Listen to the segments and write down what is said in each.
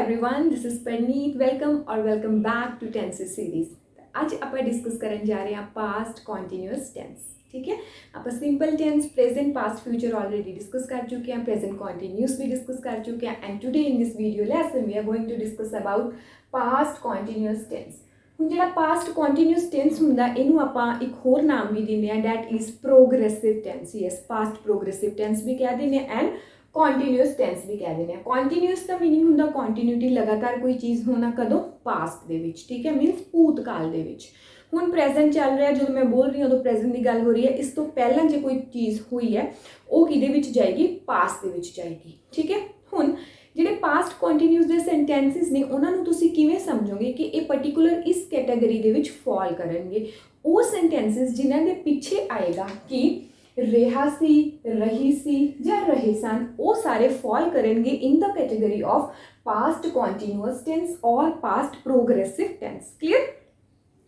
Everyone, this is Parneet. Welcome और welcome back to tenses series. आज आप डिस्कस करन जा रहे हैं पास्ट कॉन्टिन्यूअस टेंस। ठीक है, आप simple tense, present, past, future already discuss कर चुके हैं, प्रेजेंट कॉन्टिन्यूअस भी डिस्कस कर चुके हैं and today in this video lesson we are going to discuss about past continuous tense. ਹੁਣ ਜਿਹੜਾ ਪਾਸਟ ਕੰਟੀਨਿਊਸ ਟੈਂਸ ਹੁੰਦਾ ਇਹਨੂੰ ਆਪਾਂ ਇੱਕ ਹੋਰ ਨਾਮ ਵੀ ਦਿੰਦੇ ਆ, that is progressive tense. Yes, past progressive tense ਵੀ ਕਹਿ ਦਿੰਦੇ ਆ ਐਂਡ ਕੰਟੀਨਿਊਸ ਟੈਂਸ ਵੀ ਕਹਿ ਦਿੰਦੇ ਆ। ਕੰਟੀਨਿਊਸ ਦਾ ਮੀਨਿੰਗ ਹੁੰਦਾ ਕੰਟੀਨਿਊਟੀ, ਲਗਾਤਾਰ ਕੋਈ ਚੀਜ਼ ਹੋਣਾ। ਕਦੋਂ? ਪਾਸਟ ਦੇ ਵਿੱਚ। ਠੀਕ ਹੈ, ਮੀਨਸ ਭੂਤਕਾਲ ਦੇ ਵਿੱਚ। ਹੁਣ ਪ੍ਰੈਜ਼ੈਂਟ ਚੱਲ ਰਿਹਾ, ਜਦੋਂ ਮੈਂ ਬੋਲ ਰਹੀ ਹਾਂ ਉਦੋਂ ਪ੍ਰੈਜ਼ੈਂਟ ਦੀ ਗੱਲ ਹੋ ਰਹੀ ਹੈ। ਇਸ ਤੋਂ ਪਹਿਲਾਂ ਜੇ ਕੋਈ ਚੀਜ਼ ਹੋਈ ਹੈ ਉਹ ਕਿਹਦੇ ਵਿੱਚ ਜਾਏਗੀ? ਪਾਸਟ ਦੇ ਵਿੱਚ ਜਾਏਗੀ। ਠੀਕ ਹੈ, ਹੁਣ ਜਿਹੜੇ ਪਾਸਟ ਕੰਟੀਨਿਊਸ ਦੇ ਸੈਂਟੈਂਸਿਸ ਨੇ ਉਹਨਾਂ ਨੂੰ ਤੁਸੀਂ ਕਿਵੇਂ ਸਮਝੋਗੇ ਕਿ ਇਹ ਪਾਰਟਿਕੂਲਰ ਇਸ ਕੈਟਾਗਰੀ ਦੇ ਵਿੱਚ ਫਾਲ ਕਰਨਗੇ? ਉਹ ਸੈਂਟੈਂਸਿਸ ਜਿਨ੍ਹਾਂ ਦੇ ਪਿੱਛੇ ਆਏਗਾ ਕਿ ਰਿਹਾ ਸੀ, ਰਹੀ ਸੀ ਜਾਂ ਰਹੇ ਸਨ, ਉਹ ਸਾਰੇ ਫਾਲ ਕਰਨਗੇ in the category of past continuous tense ਔਰ ਪਾਸਟ ਪ੍ਰੋਗਰੈਸਿਵ ਟੈਂਸ। ਕਲੀਅਰ?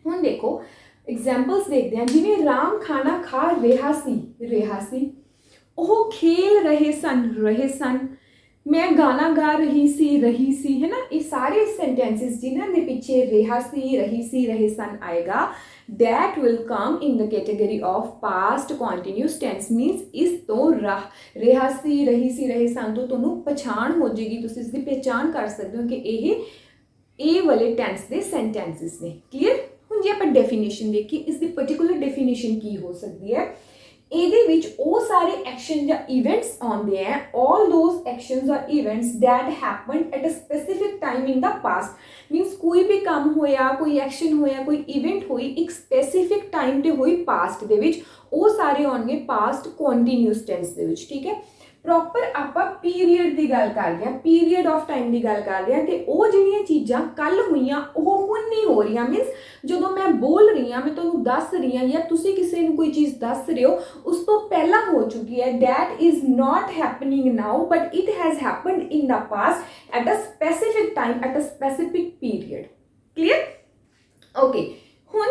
ਹੁਣ ਦੇਖੋ ਐਗਜ਼ਾਮਪਲਸ ਦੇਖਦੇ ਹਾਂ। ਜਿਵੇਂ ਰਾਮ ਖਾਣਾ ਖਾ ਰਿਹਾ ਸੀ, ਉਹ ਖੇਲ ਰਹੇ ਸਨ, मैं गाना गा रही सी, है ना। ये सारे सेंटेंसेस जिन्होंने पीछे रहा सी, रहे सन आएगा, that will come in the category of past continuous tense. Means इस तो रहा सी, रहे सन तो तुहानू पछाण हो जाएगी, तुसीं इसकी पहचान कर सकते हो कि ये वाले टेंस के सेंटेंसेस ने। क्लीयर? हुण जे आपां डेफिनेशन देखिए, इसकी पर्टिकुलर डेफिनेशन की हो सकती है? ਇਹਦੇ ਵਿੱਚ ਉਹ ਸਾਰੇ ਐਕਸ਼ਨ ਜਾਂ ਇਵੈਂਟਸ ਆਉਂਦੇ ਆ, all those actions or events that happened at a specific time in the past। Means ਕੋਈ ਵੀ ਕੰਮ ਹੋਇਆ, ਕੋਈ ਐਕਸ਼ਨ ਹੋਇਆ, ਕੋਈ ਇਵੈਂਟ ਹੋਈ ਇੱਕ ਸਪੈਸੀਫਿਕ ਟਾਈਮ 'ਤੇ ਹੋਈ ਪਾਸਟ ਦੇ ਵਿੱਚ, ਉਹ ਸਾਰੇ ਆਉਣਗੇ ਪਾਸਟ ਕੰਟੀਨਿਊਸ ਟੈਂਸ ਦੇ ਵਿੱਚ। ਠੀਕ ਹੈ, ਪ੍ਰੋਪਰ ਆਪਾਂ ਪੀਰੀਅਡ ਦੀ ਗੱਲ ਕਰਦੇ ਹਾਂ, ਪੀਰੀਅਡ ਆਫ ਟਾਈਮ ਦੀ ਗੱਲ ਕਰਦੇ ਹਾਂ ਕਿ ਉਹ ਜਿਹੜੀਆਂ ਚੀਜ਼ਾਂ ਕੱਲ੍ਹ ਹੋਈਆਂ ਉਹ ਹੁਣ ਨਹੀਂ ਹੋ ਰਹੀਆਂ। ਮੀਨਸ ਜਦੋਂ ਮੈਂ ਬੋਲ ਰਹੀ ਹਾਂ, ਮੈਂ ਤੁਹਾਨੂੰ ਦੱਸ ਰਹੀ ਹਾਂ ਜਾਂ ਤੁਸੀਂ ਕਿਸੇ ਨੂੰ ਕੋਈ ਚੀਜ਼ ਦੱਸ ਰਹੇ ਹੋ, ਉਸ ਤੋਂ ਪਹਿਲਾਂ ਹੋ ਚੁੱਕੀ ਹੈ। That is not happening now but it has happened in the past at a specific time, at a specific period. Clear? Okay, ਹੁਣ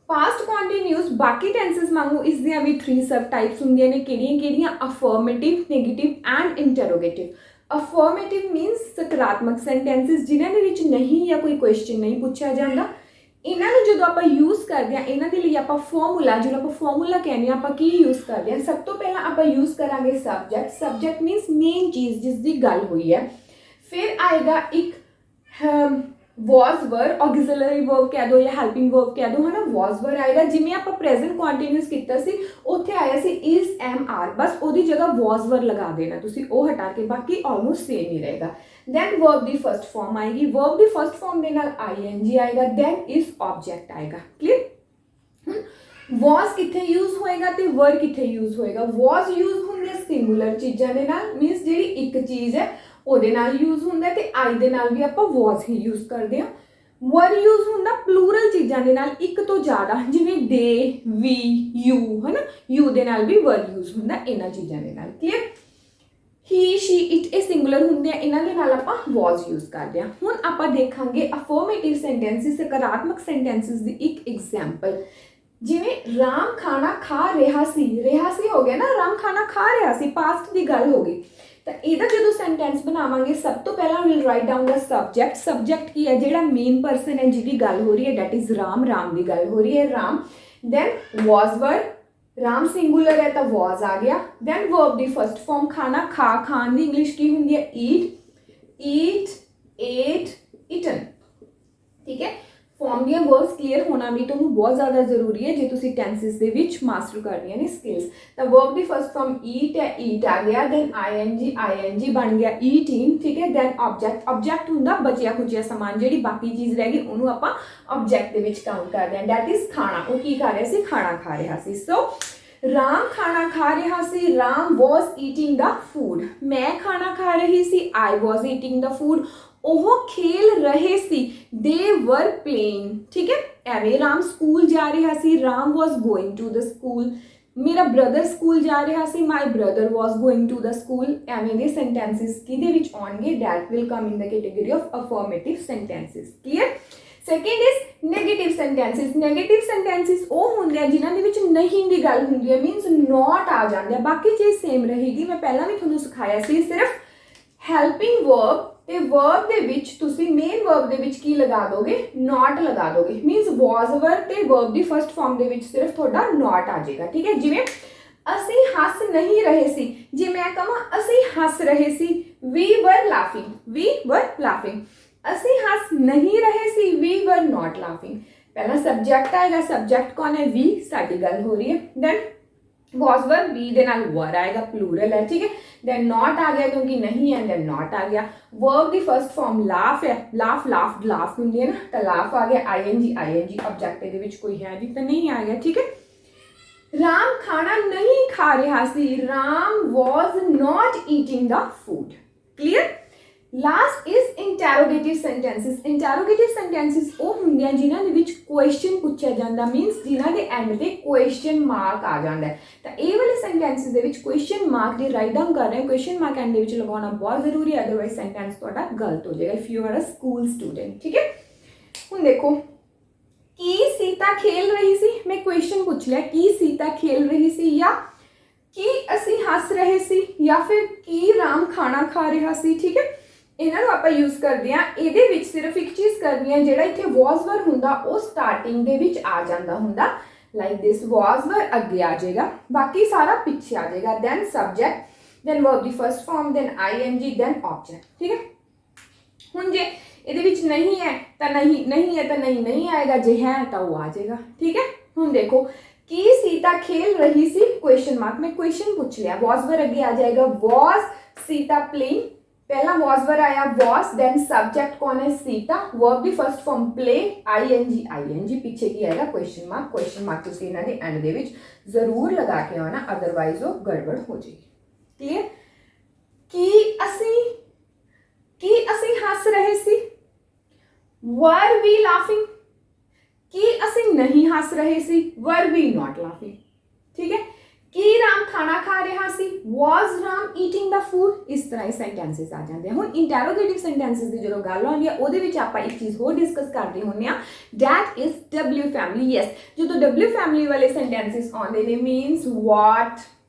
ਪਾਸਟ ਕੰਟੀਨਿਊਸ ਬਾਕੀ ਟੈਂਸਸ ਵਾਂਗੂ ਇਸ ਦੀਆਂ ਵੀ 3 ਸਬ ਟਾਈਪਸ ਹੁੰਦੀਆਂ ਨੇ। ਕਿਹੜੀਆਂ? Affirmative, negative and interrogative. Affirmative means ਸਕਾਰਾਤਮਕ ਸੈਂਟੈਂਸਿਸ ਜਿਨ੍ਹਾਂ ਦੇ ਵਿੱਚ ਨਹੀਂ ਜਾਂ ਕੋਈ ਕੁਐਸਚਨ ਨਹੀਂ ਪੁੱਛਿਆ ਜਾਂਦਾ। ਇਹਨਾਂ ਨੂੰ ਜਦੋਂ ਆਪਾਂ ਯੂਜ਼ ਕਰਦੇ ਹਾਂ, ਇਹਨਾਂ ਦੇ ਲਈ ਆਪਾਂ ਫਾਰਮੂਲਾ, ਜਿਹੜਾ ਆਪਾਂ ਫਾਰਮੂਲਾ ਕਹਿੰਦੇ ਹਾਂ, ਆਪਾਂ ਕੀ ਯੂਜ਼ ਕਰਦੇ ਹਾਂ? ਸਭ ਤੋਂ ਪਹਿਲਾਂ ਆਪਾਂ ਯੂਜ਼ ਕਰਾਂਗੇ ਸਬਜੈਕਟ। ਸਬਜੈਕਟ ਮੀਨਸ ਮੇਨ ਚੀਜ਼ ਜਿਸ ਦੀ ਗੱਲ ਹੋਈ ਹੈ। ਫਿਰ ਆਏਗਾ ਇੱਕ was were, auxiliary verb ਕਹਿ ਦੋ ਜਾਂ helping verb ਕਹਿ ਦੋ, ਹੈ ਨਾ। was were ਆਏਗਾ, ਜਿਵੇਂ ਆਪਾਂ present continuous ਕੀਤਾ ਸੀ ਉੱਥੇ ਆਇਆ ਸੀ is, am, are, ਬਸ ਉਹਦੀ ਜਗ੍ਹਾ was were ਲਗਾ ਦੇਣਾ ਤੁਸੀਂ, ਉਹ ਹਟਾ ਕੇ, ਬਾਕੀ almost same ਹੀ ਰਹੇਗਾ। then verb ਦੀ first form ਆਏਗੀ, verb ਦੀ first form ਦੇ ਨਾਲ ing ਆਏਗਾ, then is object ਆਏਗਾ। clear? was ਕਿੱਥੇ ਯੂਜ਼ ਹੋਏਗਾ ਤੇ were ਕਿੱਥੇ ਯੂਜ਼ ਹੋਏਗਾ? was ਯੂਜ਼ ਹੁੰਦੀ ਹੈ ਸਿੰਗੂਲਰ ਚੀਜ਼ਾਂ ਦੇ ਨਾਲ, ਮੀਨਸ ਜਿਹੜੀ ਇੱਕ ਚੀਜ਼ ਹੈ ਉਹਦੇ ਨਾਲ ਯੂਜ਼ ਹੁੰਦਾ, ਤੇ ਆਈ ਦੇ ਨਾਲ ਵੀ ਆਪਾਂ was ਹੀ ਯੂਜ਼ ਕਰਦੇ ਹਾਂ। ਵਰ ਯੂਜ਼ ਹੁੰਦਾ ਪਲੂਰਲ ਚੀਜ਼ਾਂ ਦੇ ਨਾਲ, ਇੱਕ ਤੋਂ ਜ਼ਿਆਦਾ, ਜਿਵੇਂ ਦੇ, ਵੀ, ਯੂ, ਹੈ ਨਾ। ਯੂ ਦੇ ਨਾਲ ਵੀ ਵਰ ਯੂਜ਼ ਹੁੰਦਾ ਇਹਨਾਂ ਚੀਜ਼ਾਂ ਦੇ ਨਾਲ। ਕਲੀਅਰ? ਹੀ, ਸ਼ੀ, ਇਟ ਇਹ ਸਿੰਗੂਲਰ ਹੁੰਦੇ ਆ, ਇਹਨਾਂ ਦੇ ਨਾਲ ਆਪਾਂ was ਯੂਜ਼ ਕਰਦੇ ਹਾਂ। ਹੁਣ ਆਪਾਂ ਦੇਖਾਂਗੇ ਅਫਰਮੇਟਿਵ ਸੈਂਟੈਂਸਿਸ, ਸਕਾਰਾਤਮਕ ਸੈਂਟੈਂਸਿਸ ਦੀ ਇੱਕ ਐਗਜ਼ਾਮਪਲ। ਜਿਵੇਂ ਰਾਮ ਖਾਣਾ ਖਾ ਰਿਹਾ ਸੀ ਹੋ ਗਿਆ ਨਾ, ਰਾਮ ਖਾਣਾ ਖਾ ਰਿਹਾ ਸੀ, ਪਾਸਟ ਦੀ ਗੱਲ ਹੋ ਗਈ। ਤਾਂ ਇਹਦਾ ਜਦੋਂ ਸੈਂਟੈਂਸ ਬਣਾਵਾਂਗੇ, ਸਭ ਤੋਂ ਪਹਿਲਾਂ will write down the subject. Subject ਕੀ ਹੈ? ਜਿਹੜਾ ਮੇਨ ਪਰਸਨ ਹੈ ਜਿਹਦੀ ਗੱਲ ਹੋ ਰਹੀ ਹੈ, ਦੈਟ ਇਜ਼ ਰਾਮ, ਰਾਮ ਦੀ ਗੱਲ ਹੋ ਰਹੀ ਹੈ, Ram. Then was were, Ram singular ਹੈ ਤਾਂ was ਆ ਗਿਆ। ਦੈਨ verb ਦੀ ਫਸਟ ਫਾਰਮ ਖਾਣਾ, ਖਾਣ ਦੀ ਇੰਗਲਿਸ਼ ਕੀ ਹੁੰਦੀ ਹੈ? eat, ate, eaten। ਠੀਕ ਹੈ, ਫਾਰਮ ਦੀਆਂ ਵਰਬਸ ਕਲੀਅਰ ਹੋਣਾ ਵੀ ਤੁਹਾਨੂੰ ਬਹੁਤ ਜ਼ਿਆਦਾ ਜ਼ਰੂਰੀ ਹੈ ਜੇ ਤੁਸੀਂ ਟੈਂਸਿਸ ਦੇ ਵਿੱਚ ਮਾਸਟਰ ਕਰਨੀਆਂ ਨੇ ਸਕਿੱਲਸ। ਤਾਂ ਵਰਬ ਦੀ ਫਸਟ ਫਾਰਮ ਈਟ ਹੈ, ਈਟ ਆ ਗਿਆ। ਦੈਨ ing ਬਣ ਗਿਆ ਈਟਿੰਗ। ਠੀਕ ਹੈ, ਦੈਨ ਆਬਜੈਕਟ ਹੁੰਦਾ ਬਚਿਆ ਖੁਚਿਆ ਸਮਾਨ, ਜਿਹੜੀ ਬਾਕੀ ਚੀਜ਼ ਰਹਿ ਗਈ ਉਹਨੂੰ ਆਪਾਂ ਆਬਜੈਕਟ ਦੇ ਵਿੱਚ ਕਾਊਂਟ ਕਰਦੇ ਹਾਂ। ਦੈਟ ਇਜ਼ ਖਾਣਾ, ਉਹ ਕੀ ਕਰ ਰਿਹਾ ਸੀ? ਖਾਣਾ ਖਾ ਰਿਹਾ ਸੀ। ਸੋ ਰਾਮ ਖਾਣਾ ਖਾ ਰਿਹਾ ਸੀ, Ram was eating the food। ਮੈਂ ਖਾਣਾ ਖਾ ਰਹੀ ਸੀ, I was eating the food। ਉਹ ਖੇਲ ਰਹੇ ਸੀ, they were playing। ਠੀਕ ਹੈ, ਐਵੇਂ ਰਾਮ ਸਕੂਲ ਜਾ ਰਿਹਾ ਸੀ, Ram was going to the school। ਮੇਰਾ ਬ੍ਰਦਰ ਸਕੂਲ ਜਾ ਰਿਹਾ ਸੀ, my brother was going to the school। ਐਵੇਂ ਦੇ ਸੈਂਟੈਂਸਿਸ ਕਿਹਦੇ ਵਿੱਚ ਆਉਣਗੇ? that will come in the category of affirmative sentences। clear? Second is negative sentences. Negative sentences ਉਹ ਹੁੰਦੇ ਆ ਜਿਨ੍ਹਾਂ ਦੇ ਵਿੱਚ ਨਹੀਂ ਦੀ ਗੱਲ ਹੁੰਦੀ ਹੈ, ਮੀਨਸ ਨੋਟ ਆ ਜਾਂਦੇ ਆ, ਬਾਕੀ ਚੀਜ਼ ਸੇਮ ਰਹੇਗੀ। ਮੈਂ ਪਹਿਲਾਂ ਵੀ ਤੁਹਾਨੂੰ ਸਿਖਾਇਆ ਸੀ, ਸਿਰਫ ਹੈਲਪਿੰਗ ਵਰਬ ਤੇ ਵਰਬ ਦੇ ਵਿੱਚ ਤੁਸੀਂ ਮੇਨ ਵਰਬ ਦੇ ਵਿੱਚ ਕੀ ਲਗਾ ਦੋਗੇ, ਨਾਟ ਲਗਾ ਦੋਗੇ। ਮੀਨਸ ਵਾਜ਼ ਵਰਬ ਤੇ ਵਰਬ ਦੀ ਫਸਟ ਫਾਰਮ ਦੇ ਵਿੱਚ ਸਿਰਫ ਤੁਹਾਡਾ ਨਾਟ ਆ ਜਾਏਗਾ। ਠੀਕ ਹੈ, ਜਿਵੇਂ ਅਸੀਂ ਹੱਸ ਨਹੀਂ ਰਹੇ ਸੀ, ਜੇ ਮੈਂ ਕਹਾਂ ਅਸੀਂ ਹੱਸ ਰਹੇ ਸੀ, ਵੀ ਵਰ ਲਾਫਿੰਗ। ਅਸੀਂ ਹੱਸ ਨਹੀਂ ਰਹੇ ਸੀ, ਵੀ ਵਰ ਨॉट ਲਾਫਿੰਗ। ਪਹਿਲਾਂ ਸਬਜੈਕਟ ਆਏਗਾ, ਸਬਜੈਕਟ ਕੌਣ ਹੈ, ਵੀ, ਸਾਡੀ ਗੱਲ ਹੋ ਰਹੀ ਹੈ। ਦੈਨ was verb ਵੀ ਦੇ ਨਾਲ were ਆਏਗਾ, plural है। ठीक है, then not आ गया क्योंकि नहीं है, then not आ गया। verb ਦੀ first form laugh है, laugh ਹੁੰਦੀ ਹੈ ਨਾ, ਤਾਂ laugh ਆ ਗਿਆ। ing object ਦੇ ਵਿੱਚ ਕੋਈ ਹੈ ਜੀ ਤਾਂ ਨਹੀਂ ਆ ਗਿਆ। ਠੀਕ ਹੈ, ਰਾਮ ਖਾਣਾ ਨਹੀਂ ਖਾ ਰਿਹਾ ਸੀ, Ram was not eating the food। clear। Last is interrogative sentences. Interrogative sentences ਉਹ ਹੁੰਦੇ ਆ ਜਿਨ੍ਹਾਂ ਦੇ ਵਿੱਚ ਕੁਐਸਚਨ ਪੁੱਛਿਆ ਜਾਂਦਾ, ਮੀਨਸ ਜਿਨ੍ਹਾਂ ਦੇ ਐਂਡ ਤੇ ਕੁਐਸਚਨ ਮਾਰਕ ਆ ਜਾਂਦਾ ਹੈ। ਤਾਂ ਇਹ ਵਾਲੇ ਸੈਂਟੈਂਸਿਸ ਦੇ ਵਿੱਚ ਕੁਐਸਚਨ ਮਾਰਕ ਦੀ ਰਾਈਟ ਡਾਊਨ ਕਰ ਰਹੇ ਹੋ, ਕੁਐਸਚਨ ਮਾਰਕ ਐਂਡ ਦੇ ਵਿੱਚ ਲਗਾਉਣਾ ਬਹੁਤ ਜ਼ਰੂਰੀ ਹੈ, ਅਦਰਵਾਈਜ਼ ਸੈਂਟੈਂਸ ਤੁਹਾਡਾ ਗਲਤ ਹੋ ਜਾਏਗਾ if you are a school student. ਠੀਕ ਹੈ, ਹੁਣ ਦੇਖੋ, ਕੀ ਸੀਤਾ ਖੇਲ ਰਹੀ ਸੀ, ਮੈਂ ਕੁਐਸਚਨ ਪੁੱਛ ਲਿਆ ਕੀ ਸੀਤਾ ਖੇਲ ਰਹੀ ਸੀ, ਜਾਂ ਕੀ ਅਸੀਂ ਹੱਸ ਰਹੇ ਸੀ, ਜਾਂ ਫਿਰ ਕੀ ਰਾਮ ਖਾਣਾ ਖਾ ਰਿਹਾ ਸੀ। ਠੀਕ ਹੈ, ਇਹਨਾਂ ਨੂੰ ਆਪਾਂ ਯੂਜ਼ ਕਰਦੇ ਹਾਂ। ਇਹਦੇ ਵਿੱਚ ਸਿਰਫ ਇੱਕ ਚੀਜ਼ ਕਰਨੀ ਹੈ, ਜਿਹੜਾ ਇੱਥੇ ਵਾਜ਼ ਵਰ ਹੁੰਦਾ ਉਹ ਸਟਾਰਟਿੰਗ ਦੇ ਵਿੱਚ ਆ ਜਾਂਦਾ ਹੁੰਦਾ, ਲਾਈਕ ਦਿਸ ਵਾਜ਼ ਵਰ ਅੱਗੇ ਆ ਜਾਏਗਾ, ਬਾਕੀ ਸਾਰਾ ਪਿੱਛੇ ਆ ਜਾਏਗਾ। ਦੈਨ ਸਬਜੈਕਟ, ਦੈਨ ਵਰਬ ਦੀ first form, then ing, then object. ਠੀਕ ਹੈ, ਹੁਣ ਜੇ ਇਹਦੇ ਵਿੱਚ ਨਹੀਂ ਹੈ ਤਾਂ ਨਹੀਂ ਹੈ ਤਾਂ ਨਹੀਂ ਆਏਗਾ, ਜੇ ਹੈ ਤਾਂ ਉਹ ਆ ਜਾਏਗਾ। ਠੀਕ ਹੈ, ਹੁਣ ਦੇਖੋ, ਕੀ ਸੀਤਾ ਖੇਲ ਰਹੀ ਸੀ, ਕੁਐਸਚਨ ਮਾਰਕ, ਮੈਂ ਕੁਐਸਚਨ ਪੁੱਛ ਲਿਆ, ਵਾਜ਼ ਵਰ ਅੱਗੇ ਆ ਜਾਏਗਾ, ਵਾਜ਼ ਸੀਤਾ ਪਲੇइंग। पहला वॉज वर आया, वॉज, देन सब्जेक्ट कौन है, सीता, वर्ब ਦੀ फर्स्ट फॉर्म प्ले, ing पीछे की आएगा क्वेश्चन मार्क ਤੁਸੀਂ ਇਹਨਾਂ ਦੇ ਐਂਡ ਦੇ ਵਿੱਚ ਜ਼ਰੂਰ ਲਗਾ ਕੇ ਆਉਣਾ, ਅਦਰਵਾਈਜ਼ ਉਹ ਗੜਬੜ ਹੋ ਜਾਏਗੀ। ਕਲੀਅਰ। ਕੀ ਅਸੀਂ ਹੱਸ ਰਹੇ ਸੀ, were we laughing। ਕੀ ਅਸੀਂ ਨਹੀਂ ਹੱਸ ਰਹੇ ਸੀ, were we not laughing। ਠੀਕ ਹੈ, ਕੀ ਰਾਮ ਖਾਣਾ ਖਾ ਰਿਹਾ ਸੀ, was Ram eating the food. ਇਸ ਤਰ੍ਹਾਂ ਹੀ ਸੈਂਟੈਂਸਿਸ ਆ ਜਾਂਦੇ ਆ। ਹੁਣ ਇੰਟੈਰੋਗੇਟਿਵ ਸੈਂਟੈਂਸਿਸ ਦੀ ਜਦੋਂ ਗੱਲ ਆਉਂਦੀ ਆ, ਉਹਦੇ ਵਿੱਚ ਆਪਾਂ ਇੱਕ ਚੀਜ਼ ਹੋਰ ਡਿਸਕਸ ਕਰਦੇ ਹੁੰਦੇ ਆ, that is W family. Yes, ਜਦੋਂ ਡਬਲਿਊ ਫੈਮਿਲੀ ਵਾਲੇ ਸੈਂਟੈਂਸਿਸ ਆਉਂਦੇ ਨੇ, ਮੀਨਸ ਵਾਟ,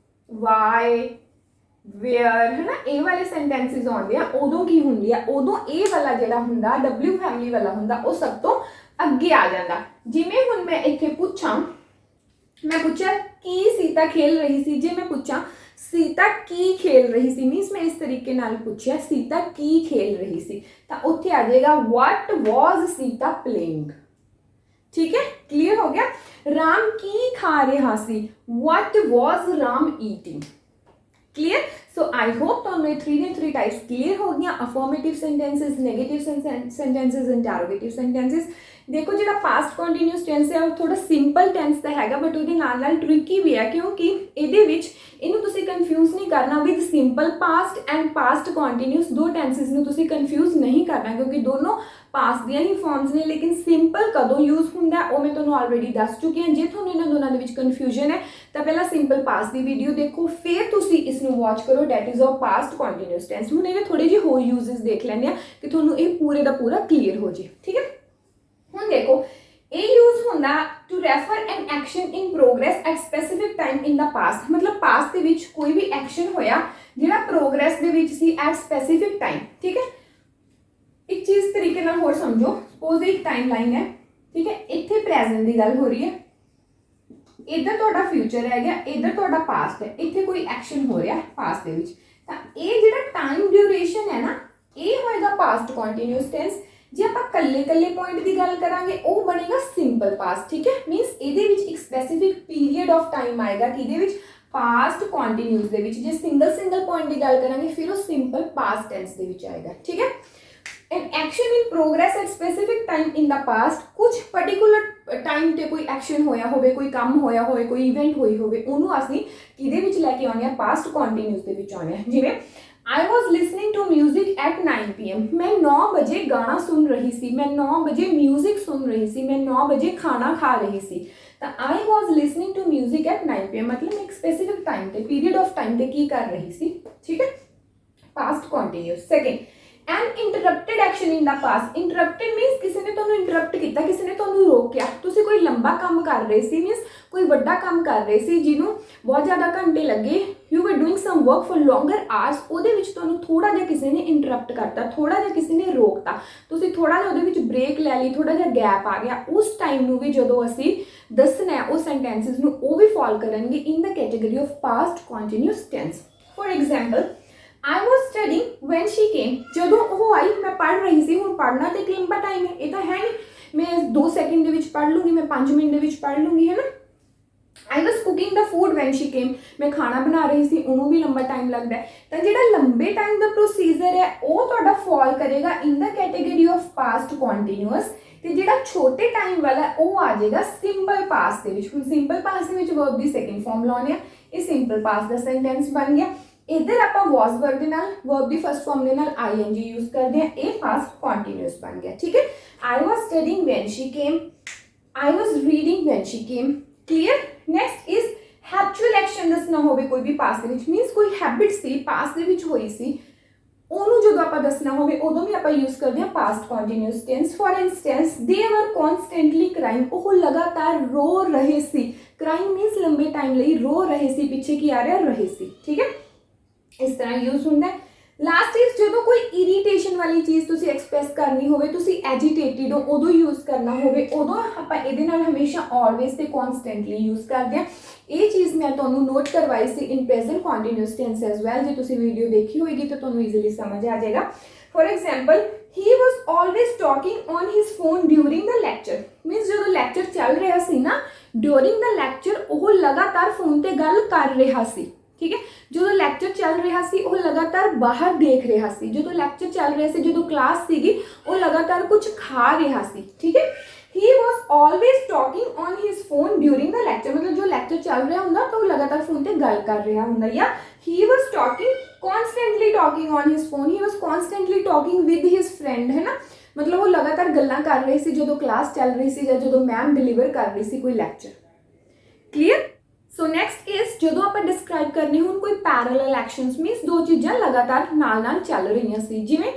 ਵਾਈ, ਵੇਅਰ, ਹੈ ਨਾ, ਇਹ ਵਾਲੇ ਸੈਂਟੈਂਸਿਸ ਆਉਂਦੇ ਆ, ਉਦੋਂ ਕੀ ਹੁੰਦੀ ਆ, ਉਦੋਂ ਇਹ ਵਾਲਾ ਜਿਹੜਾ ਹੁੰਦਾ ਡਬਲਿਊ ਫੈਮਿਲੀ ਵਾਲਾ ਹੁੰਦਾ, ਉਹ ਸਭ ਤੋਂ ਅੱਗੇ ਆ ਜਾਂਦਾ। ਜਿਵੇਂ ਹੁਣ ਮੈਂ ਇੱਥੇ ਪੁੱਛਾਂ, मैं पूछा की सीता खेल रही सी, जे मैं पूछा सीता की खेल रही सी, मीनस मैं इस तरीके नाल पूछा सीता की खेल रही सी, तो उत्थे आ जाएगा व्हाट वाज सीता प्लेइंग। ठीक है, क्लियर हो गया। राम की खा रहा सी, what was Ram eating. Clear. So I hope तो हमें 3 ने 3 टाइप्स क्लियर हो गया, affirmative sentences, negative sentences, interrogative sentences. देखो जो पास्ट कॉन्टीन्यूअस टेंस है वो थोड़ा सिंपल टेंस तो हैगा, बट वो नाल ट्रिकी भी है, क्योंकि ये कन्फ्यूज नहीं करना with simple past and past continuous. दो टेंसिस में कन्फ्यूज नहीं करना, क्योंकि दोनों पास्ट दियां ही फॉर्म्स ने, लेकिन सिंपल कदों यूज होंदा वो मैं तुहानूं ऑलरेडी दस चुकी हाँ। जे तुहानूं इन्हां दोनों दे विच कन्फ्यूजन है तो पहला सिंपल पास्ट की वीडियो देखो, फिर तुसीं इसनूं वॉच करो, that is of past continuous tense. हुण इहदे थोड़े जिहे होर यूजेस देख लैंदे आ कि तुहानूं इह पूरे दा पूरा क्लीयर हो जाए। ठीक है, हुण देखो ये यूज होंदा to refer an action in progress at specific time in the past. मतलब पास्ट दे विच कोई भी एक्शन होया जिहड़ा प्रोग्रेस दे विच सी एट स्पेसिफिक टाइम। ठीक है, एक चीज़ तरीके नाल होर समझो, सपोज एक टाइम लाइन है, ठीक है, इत्थे प्रेजेंट की गल हो रही है, इधर तुहाडा फ्यूचर है गया, इधर तुहाडा पास्ट है, इत्थे कोई एक्शन हो रहा है पास्ट दे विच, तां ये जिहड़ा टाइम ड्यूरेशन है ना, ये होएगा पास्ट कॉन्टीन्यूअस टेंस। जे आपां कल्ले कल्ले पॉइंट की गल करांगे वो बनेगा सिंपल पास्ट। ठीक है, मीनस इहदे विच एक स्पेसिफिक पीरियड ऑफ टाइम आएगा कि इहदे विच पास्ट कॉन्टीन्यूअस दे विच। जे सिंगल पॉइंट की गल करांगे फिर वो सिंपल पास्ट टेंस दे विच आएगा। ठीक है, N action in progress at specific time in the past, कुछ पर्टिकुलर टाइम ते कोई एक्शन होया होवे, कोई काम होया होवे, कोई इवेंट होई होवे, उहनूं असीं किहदे विच लैके आउणे आ, पास्ट कॉन्टीन्यूअस दे विच आउणे आ। जिवें I was listening to music at 9 PM, मैं 9 बजे गाना सुन रही सी, मैं 9 बजे म्यूजिक सुन रही सी, मैं 9 बजे खाना खा रही सी। तो I was listening to music at 9 PM मतलब एक स्पेसिफिक टाइम ते, पीरियड ऑफ टाइम ते की कर रही सी। ठीक है, past continuous. Second, an interrupted action in the past. Interrupted means किसी ने तुहानूं इंटरप्ट किया, किसी ने तुहानूं रोकिया, तुसीं कोई लंबा काम कर रहे सी, मीनस कोई वड्डा काम कर रहे सी जिन्हों बहुत ज़्यादा घंटे लगे you were doing some work for longer hours, ਉਹਦੇ ਵਿੱਚ ਤੁਹਾਨੂੰ ਥੋੜਾ ਜਿਹਾ ਕਿਸੇ ਨੇ ਇੰਟਰਪਟ ਕਰਤਾ, ਥੋੜਾ ਜਿਹਾ ਕਿਸੇ ਨੇ ਰੋਕਤਾ, ਤੁਸੀਂ ਥੋੜਾ ਜਿਹਾ ਉਹਦੇ ਵਿੱਚ ਬ੍ਰੇਕ ਲੈ ਲਈ, ਥੋੜਾ ਜਿਹਾ ਗੈਪ ਆ ਗਿਆ, ਉਸ ਟਾਈਮ ਨੂੰ ਵੀ ਜਦੋਂ ਅਸੀਂ ਦੱਸਣਾ ਹੈ ਉਹ ਸੈਂਟੈਂਸਿਸ ਨੂੰ, ਉਹ ਵੀ ਫॉल ਕਰਨਗੇ in the category of past continuous tense. For example I was studying when she came, ਜਦੋਂ ਉਹ ਆਈ ਮੈਂ ਪੜ੍ਹ ਰਹੀ ਸੀ। ਹੁਣ ਪੜ੍ਹਨਾ ਤੇ ਇੱਕ ਲੰਬਾ ਟਾਈਮ ਹੈ, ਇਹ ਤਾਂ ਹੈ ਨਹੀਂ ਮੈਂ 2 ਸੈਕਿੰਡ ਦੇ ਵਿੱਚ ਪੜ੍ਹ ਲੂੰਗੀ, ਮੈਂ 5 ਮਿੰਟ ਦੇ ਵਿੱਚ ਪੜ੍ਹ ਲੂੰਗੀ, ਹੈ ਨਾ। I was cooking the food when she came, ਮੈਂ ਖਾਣਾ ਬਣਾ ਰਹੀ ਸੀ, ਉਹਨੂੰ ਵੀ ਲੰਬਾ ਟਾਈਮ ਲੱਗਦਾ ਹੈ। ਤਾਂ ਜਿਹੜਾ ਲੰਬੇ ਟਾਈਮ ਦਾ ਪ੍ਰੋਸੀਜਰ ਹੈ ਉਹ ਤੁਹਾਡਾ ਫॉल ਕਰੇਗਾ ਇਨ the category of past continuous, ਤੇ ਜਿਹੜਾ ਛੋਟੇ ਟਾਈਮ ਵਾਲਾ ਉਹ ਆ ਜਾਏਗਾ ਸਿੰਪਲ ਪਾਸਟ ਦੇ ਵਿੱਚ। ਹੁਣ ਸਿੰਪਲ ਪਾਸਟ ਦੇ ਵਿੱਚ ਵਰਬ ਦੀ ਸੈਕਿੰਡ ਫਾਰਮ ਲਾਉਣੇ ਆ, ਇਹ ਸਿੰਪਲ ਪਾਸਟ ਦਾ ਸੈਂਟੈਂਸ ਬਣ ਗਿਆ। इधर आप was वर्ब के नाल वर्ब की फर्स्ट फॉर्म के नाल ing यूज करते हैं, ये पास्ट कंटीन्यूअस बन गया, ठीक है। I was studying when she came, I was reading when she came, clear। next is habitual action दसना होवे कोई भी पास्ट ਦੇ ਵਿੱਚ, मीनस कोई हैबिट सी पास्ट ਦੇ ਵਿੱਚ ਹੋਈ ਸੀ, ਉਹਨੂੰ ਜਦੋਂ ਆਪਾਂ ਦੱਸਣਾ ਹੋਵੇ ਉਦੋਂ ਵੀ ਆਪਾਂ ਯੂਜ਼ ਕਰਦੇ ਹਾਂ past continuous tense. For instance they were constantly crying, ਉਹ ਲਗਾਤਾਰ ਰੋ ਰਹੇ ਸੀ। crying मीनस ਲੰਬੇ ਟਾਈਮ ਲਈ ਰੋ ਰਹੇ ਸੀ, ਪਿੱਛੇ ਕੀ ਆ ਰਿਹਾ, ਰਹੇ ਸੀ, ਠੀਕ ਹੈ। इस तरह यूज होता है। लास्ट इज जो कोई इरीटेशन वाली चीज़ तुसी एक्सप्रैस करनी होवे, तुसी एजीटेटेड हो, उदों यूज करना होवे, उदों आपां इहदे नाल हमेशा ऑलवेज ते कॉन्सटेंटली यूज करते हैं। ये चीज़ मैं तुहानूं नोट करवाई सी in present continuous tense as well, जो तुसी वीडियो देखी होएगी तो तुहानूं ईजिली समझ आ जाएगा। For example he was always talking on his phone during the lecture, मीनस जो लैक्चर चल रहा सी ना ड्यूरिंग द लैक्चर, वो लगातार फोन ते गल कर रहा सी, ठीक है। जो लैक्चर चल रहा सी वो लगातार बाहर देख रहा सी, जो लैक्चर चल रहा सी, जो क्लास सीगी वो लगातार कुछ खा रहा सी, ठीक है। He was always talking on his phone during the lecture, मतलब जो लैक्चर चल रहा होंगे तो वो लगातार फोन पर गल कर रहा होंगे। या he was talking constantly talking on his phone, he was constantly talking with his friend, है ना, मतलब वो लगातार गल्लां कर रहे सी जो क्लास चल रही सी, जो मैम डिलीवर कर रही सी कोई lecture, clear. So next is जो आप डिस्क्राइब करने हूँ कोई पैरेलल एक्शंस, मीनस दो चीज़ां लगातार नाल नाल चल रही सी, जिवें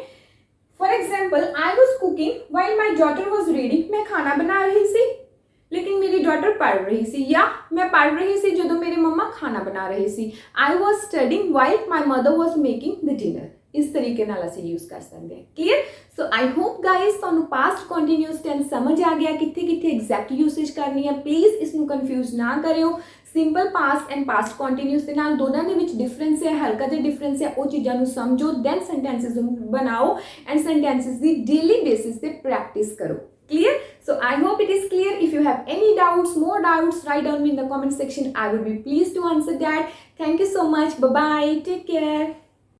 for example I was cooking while my daughter was reading, मैं खाना बना रही सी लेकिन मेरी डॉटर पढ़ रही सी, या मैं पढ़ रही सी जो मेरे मम्मा खाना बना रही सी। I was studying while my mother was making the dinner, इस तरीके नाल असीं यूज कर सकते हैं, clear. So I hope guys तुहानूं पास्ट कंटीन्यूअस टेंस समझ आ गया, कित्थे कित्थे एग्जैक्ट यूसेज करनी है। प्लीज़ इसनूं कन्फ्यूज ना करियो, simple past and past continuous के नाल दोनों के विच डिफरेंस है, हल्का जिहा डिफरेंस है, वो चीज़ां नूं समझो, दैन सेंटेंसिस बनाओ एंड सेंटेंसिस की डेली बेसिस पे प्रैक्टिस करो, clear. So I hope it is clear. If you have any doubts, more doubts, write down me in the comment section. I will be pleased to answer that. Thank you so much. Bye bye. Take care.